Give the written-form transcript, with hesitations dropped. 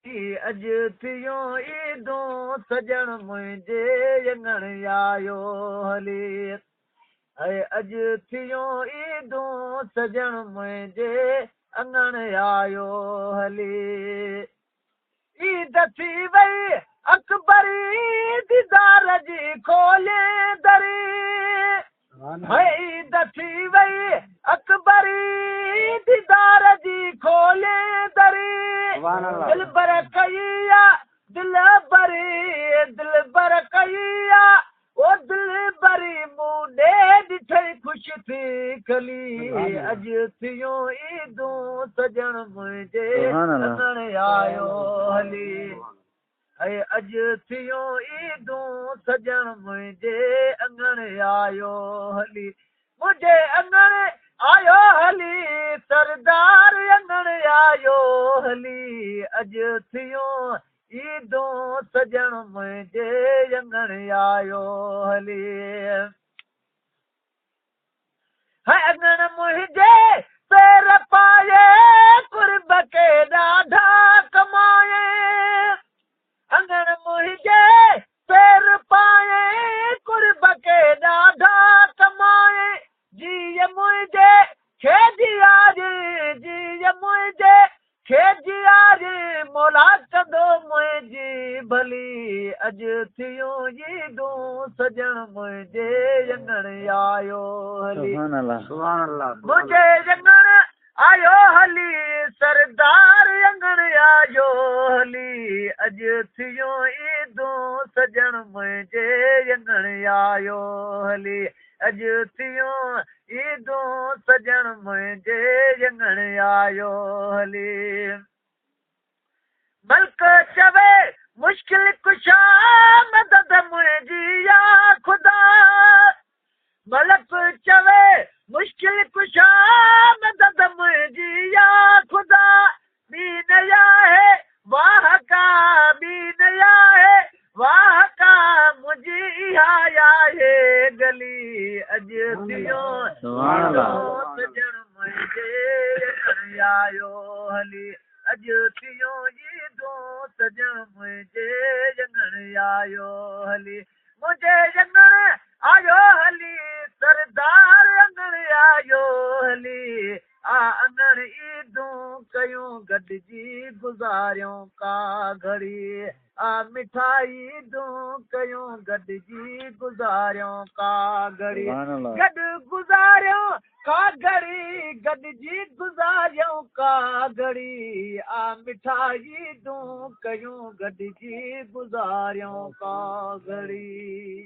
अज थियो ईदों सजण मुंहिंजे यंगण आयो हली अज थियो ईदों सजण मुंहिंजे अंगण आयो हली ईद थी वई अकबरी दीदार जी खोले दरी ईद थी वई अकबरी दीदार जी खोले दरी दिल बर कईया दिल बर कईया ओ दिल बरी मुंडे ॾिठई ख़ुश थी खली अज थियो ईदूं सजण मुंहिंजे अंगण आयो हली अज थियो ईदूं सजण मुंहिंजे अंगण आयो हली मुंहिंजे अंगण आयो हली सरदार अंगण आयो हली अज थियो ईदूं सजण मुंहिंजे अंगण आयो हली अंगण मुंहिंजे पैर पाए कुर्ब के ॾाढा कमाए अंगण मुंहिंजे पैर पाए कुर्ब के ॾाढा कमाए जी मुंहिंजे खेजियारी जी मुंहिंजे खेजियारी मोला कंदो मुंहिंजी भली अज थियो ईदूं सजण मुंहिंजे अंगण आयो हली मुंहिंजे अंगण आयो हली सरदार अंगण आयो हली अज थियो ईदूं सजण मुंहिंजे अंगण आयो हली अज थियो ईदूं सजण मुंहिंजे अंगण आयो हली मल्क चवे मुश्किल कुशा मदद मुंहिंजी या ख़ुदा मलक चवे मुश्किल कुशा मदद मुंहिंजी या ख़ुदा ॿी नया है वाह का ॿी नया है वाह का मुंहिंजी इहा आहे गली अज थियो सजण मुंहिंजे अंगण आयो हली अज थियो ईदूं सजण मुंहिंजे अंगण आयो हली मुंहिंजे अंगण आयो हली सरदार अंगण आयो हली अंगण ईदूं कयूं गॾिजी गुज़ारियूं का घड़ी मिठाई ईदूं कयूं गॾिजी गुज़ारियूं का घड़ी गॾु गुज़ारियूं का घड़ी गॾिजी गुज़ारियूं का घड़ी मिठाई ईदूं कयूं गॾिजी गुज़ारियूं का घड़ी